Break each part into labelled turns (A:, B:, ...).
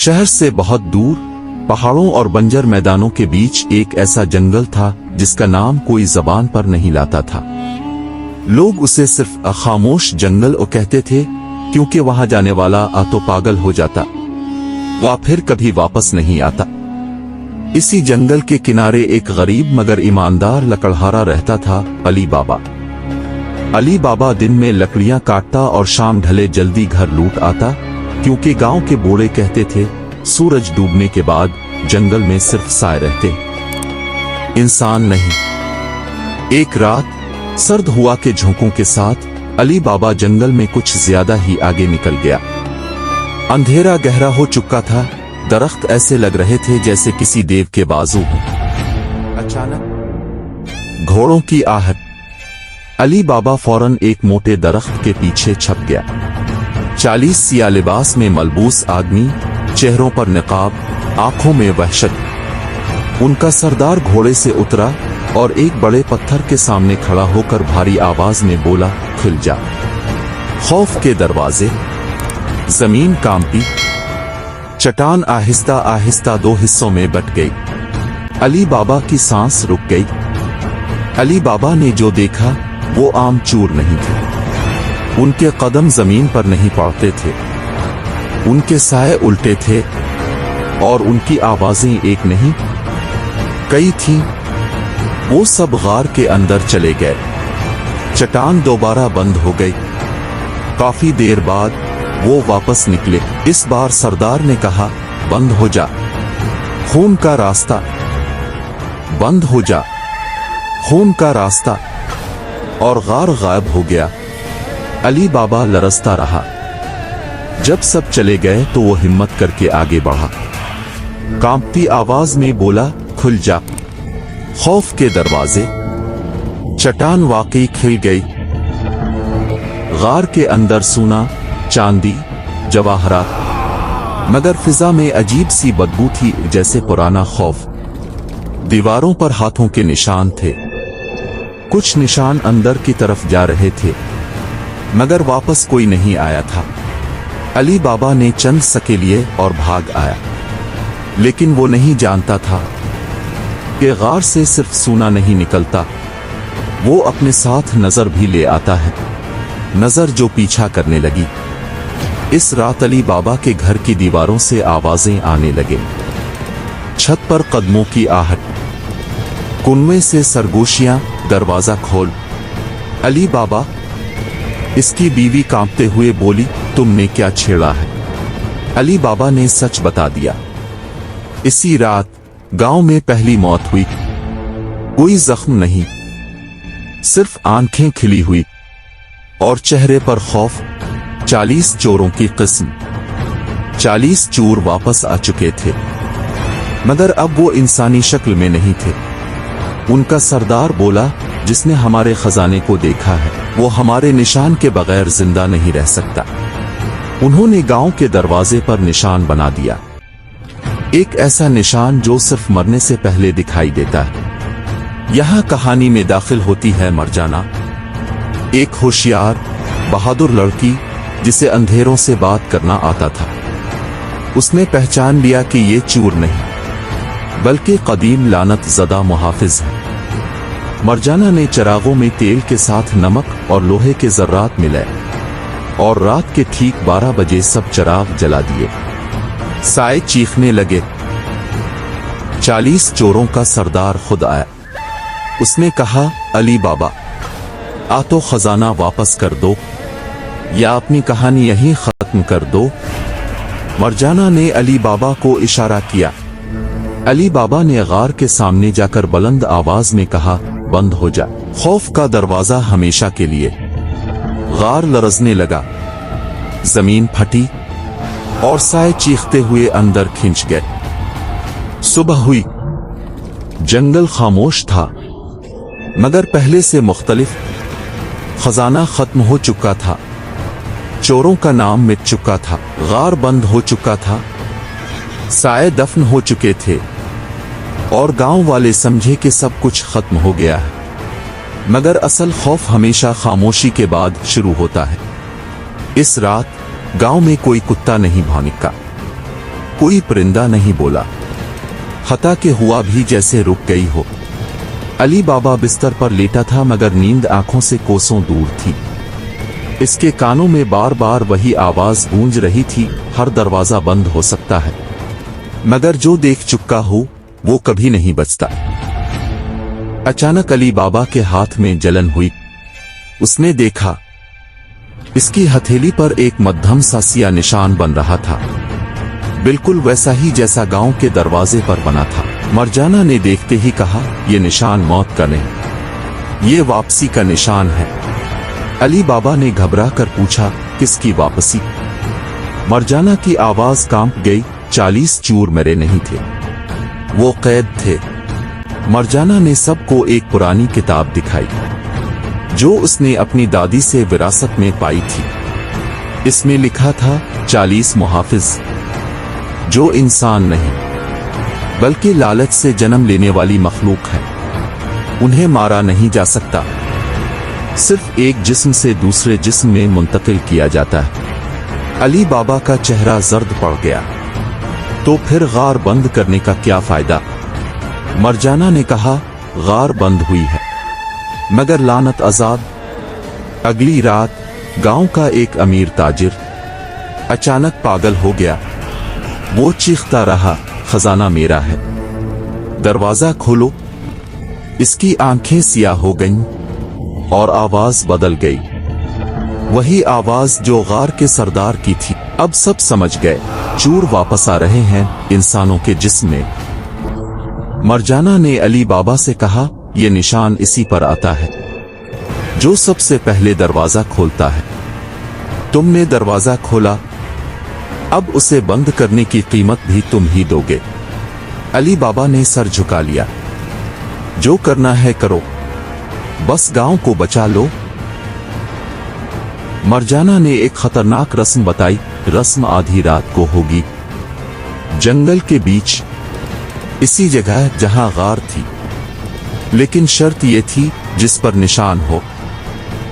A: शहर से बहुत दूर पहाड़ों और बंजर मैदानों के बीच एक ऐसा जंगल था जिसका नाम कोई जबान पर नहीं लाता था। लोग उसे सिर्फ खामोश जंगल कहते थे, क्योंकि वहां जाने वाला तो पागल हो जाता व फिर कभी वापस नहीं आता। इसी जंगल के किनारे एक गरीब मगर ईमानदार लकड़हारा रहता था, अली बाबा। अली बाबा दिन में लकड़ियां काटता और शाम ढले जल्दी घर लौट आता, क्योंकि गांव के बूढ़े कहते थे सूरज डूबने के बाद जंगल में सिर्फ साए रहते, इंसान नहीं। एक रात सर्द हुआ के झोंकों के साथ अली बाबा जंगल में कुछ ज्यादा ही आगे निकल गया। अंधेरा गहरा हो चुका था, दरख्त ऐसे लग रहे थे जैसे किसी देव के बाजू हों। अचानक घोड़ों की आहट। अली बाबा फौरन एक मोटे दरख्त के पीछे छप गया। 40 सिया लिबास में मलबूस आदमी, चेहरों पर निकाब, आंखों में वहशत। उनका सरदार घोड़े से उतरा और एक बड़े पत्थर के सामने खड़ा होकर भारी आवाज में बोला, खुल जा। खौफ के दरवाजे। जमीन कांपी, चट्टान आहिस्ता आहिस्ता दो हिस्सों में बट गई। अली बाबा की सांस रुक गई। अली बाबा ने जो देखा वो आम चूर नहीं थे। उनके कदम जमीन पर नहीं पड़ते थे, उनके साए उल्टे थे और उनकी आवाजें एक नहीं कई थीं। वो सब गार के अंदर चले गए। चट्टान दोबारा बंद हो गई। काफी देर बाद वो वापस निकले। इस बार सरदार ने कहा, बंद हो जा, खून का रास्ता, बंद हो जा, खून का रास्ता। और गार गायब हो गया। अली बाबा लरसता रहा। जब सब चले गए तो वो हिम्मत करके आगे बढ़ा। कांपती आवाज में बोला, खुल जा। खौफ के दरवाजे। चट्टान वाकई खिल गई। गार के अंदर सूना, चांदी, जवाहरात, मगर फिजा में अजीब सी बदबू थी, जैसे पुराना खौफ। दीवारों पर हाथों के निशान थे। कुछ निशान अंदर की तरफ जा रहे थे, मगर वापस कोई नहीं आया था। अली बाबा ने चंद सके लिए और भाग आया, लेकिन वो नहीं जानता था कि गार से सिर्फ सूना नहीं निकलता, वो अपने साथ नजर भी ले आता है, नजर जो पीछा करने लगी। इस रात अली बाबा के घर की दीवारों से आवाजें आने लगे। छत पर कदमों की आहट, कुनवे से सरगोशियां, दरवाजा खोल। अली बाबा। इसकी बीवी कांपते हुए बोली, तुमने क्या छेड़ा है? अली बाबा ने सच बता दिया। इसी रात गांव में पहली मौत हुई। कोई जख्म नहीं, सिर्फ आंखें खिली हुई और चेहरे पर खौफ। 40 चोरों की किस्म। 40 चोर वापस आ चुके थे, मगर अब वो इंसानी शक्ल में नहीं थे। उनका सरदार बोला, जिसने हमारे खजाने को देखा है वो हमारे निशान के बगैर जिंदा नहीं रह सकता। उन्होंने गांव के दरवाजे पर निशान बना दिया, एक ऐसा निशान जो सिर्फ मरने से पहले दिखाई देता है। यहां कहानी में दाखिल होती है मरजाना, एक होशियार बहादुर लड़की जिसे अंधेरों से बात करना आता था। उसने पहचान लिया कि ये चूर नहीं बल्कि कदीम लानत ज़दा मुहाफिज है। मरजाना ने चिरागों में तेल के साथ नमक और लोहे के जर्रात मिलाए और रात के ठीक 12 बजे सब चिराग जला दिए। साए चीखने लगे। 40 चोरों का सरदार खुद आया। उसने कहा, अली बाबा, आ तो खजाना वापस कर दो या अपनी कहानी यहीं खत्म कर दो। मरजाना ने अली बाबा को इशारा किया। अली बाबा ने गार के सामने जाकर बुलंद आवाज में कहा, बंद हो जा, खौफ का दरवाजा हमेशा के लिए। गार लरजने लगा, जमीन फटी और साए चीखते हुए अंदर खिंच गए। सुबह हुई। जंगल खामोश था, मगर पहले से मुख्तलिफ। खजाना खत्म हो चुका था, चोरों का नाम मिट चुका था, गार बंद हो चुका था, साए दफन हो चुके थे और गांव वाले समझे कि सब कुछ खत्म हो गया है। मगर असल खौफ हमेशा खामोशी के बाद शुरू होता है। इस रात गांव में कोई कुत्ता नहीं भौंका, कोई परिंदा नहीं बोला, हता के हुआ भी जैसे रुक गई हो। अली बाबा बिस्तर पर लेटा था मगर नींद आंखों से कोसों दूर थी। इसके कानों में बार बार वही आवाज गूंज रही थी, हर दरवाजा बंद हो सकता है मगर जो देख चुका हो वो कभी नहीं बचता। अचानक अली बाबा के हाथ में जलन हुई। उसने देखा इसकी हथेली पर एक मध्यम सा सिया निशान बन रहा था, बिल्कुल वैसा ही जैसा गांव के दरवाजे पर बना था। मरजाना ने देखते ही कहा, यह निशान मौत का नहीं, ये वापसी का निशान है। अली बाबा ने घबरा कर पूछा, किसकी वापसी? मरजाना की आवाज कांप गई, 40 चूर मेरे नहीं थे, वो कैद थे। मरजाना ने सबको एक पुरानी किताब दिखाई जो उसने अपनी दादी से विरासत में पाई थी। इसमें लिखा था 40 मुहाफिज, जो इंसान नहीं बल्कि लालच से जन्म लेने वाली मखलूक है। उन्हें मारा नहीं जा सकता, सिर्फ एक जिस्म से दूसरे जिस्म में मुंतकिल किया जाता है। अली बाबा का चेहरा जर्द पड़ गया। तो फिर गार बंद करने का क्या फायदा? मरजाना ने कहा, गार बंद हुई है मगर लानत आजाद। अगली रात गांव का एक अमीर ताजिर अचानक पागल हो गया। वो चीखता रहा, खजाना मेरा है, दरवाजा खोलो। इसकी आंखें सियाह हो गईं और आवाज बदल गई, वही आवाज जो गार के सरदार की थी। अब सब समझ गए, चूर वापस आ रहे हैं इंसानों के जिस्म में। मरजाना ने अली बाबा से कहा, यह निशान इसी पर आता है जो सबसे पहले दरवाजा खोलता है। तुमने दरवाजा खोला, अब उसे बंद करने की कीमत भी तुम ही दोगे। अली बाबा ने सर झुका लिया, जो करना है करो, बस गांव को बचा लो। मरजाना ने एक खतरनाक रस्म बताई। रस्म आधी रात को होगी, जंगल के बीच, इसी जगह जहां गार थी, लेकिन शर्त यह थी जिस पर निशान हो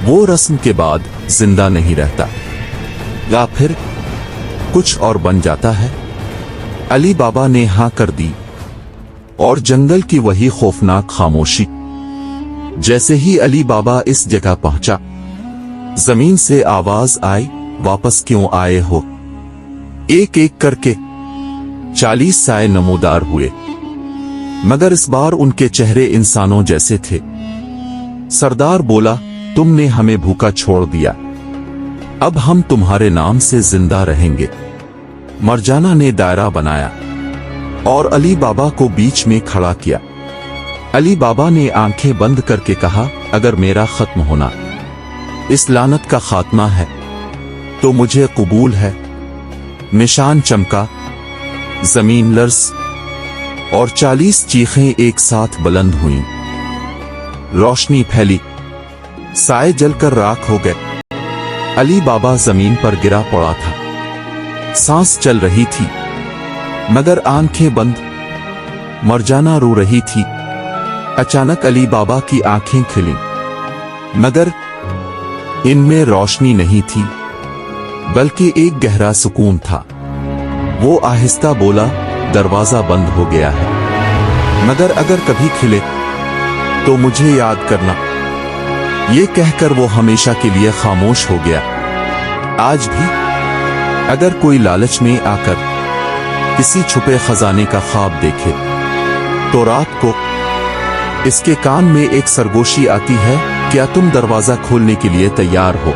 A: वो रस्म के बाद जिंदा नहीं रहता, या फिर कुछ और बन जाता है। अली बाबा ने हां कर दी और जंगल की वही खौफनाक खामोशी। जैसे ही अली बाबा इस जगह पहुंचा, जमीन से आवाज आई, वापस क्यों आए हो? एक एक करके 40 साए नमूदार हुए, मगर इस बार उनके चेहरे इंसानों जैसे थे। सरदार बोला, तुमने हमें भूखा छोड़ दिया, अब हम तुम्हारे नाम से जिंदा रहेंगे। मरजाना ने दायरा बनाया और अली बाबा को बीच में खड़ा किया। अली बाबा ने आंखें बंद करके कहा, अगर मेरा खत्म होना इस लानत का खात्मा है तो मुझे कबूल है। निशान चमका, जमीन लर्ज और 40 चीखें एक साथ बुलंद हुईं। रोशनी फैली, साए जलकर राख हो गए। अली बाबा जमीन पर गिरा पड़ा था, सांस चल रही थी मगर आंखें बंद। मरजाना रो रही थी। अचानक अली बाबा की आंखें खिलीं, मगर इनमें रोशनी नहीं थी बल्कि एक गहरा सुकून था। वो आहिस्ता बोला, दरवाजा बंद हो गया है, मगर अगर कभी खिले तो मुझे याद करना। ये कहकर वो हमेशा के लिए खामोश हो गया। आज भी अगर कोई लालच में आकर किसी छुपे खजाने का ख्वाब देखे तो रात को इसके कान में एक सरगोशी आती है, क्या तुम दरवाजा खोलने के लिए तैयार हो?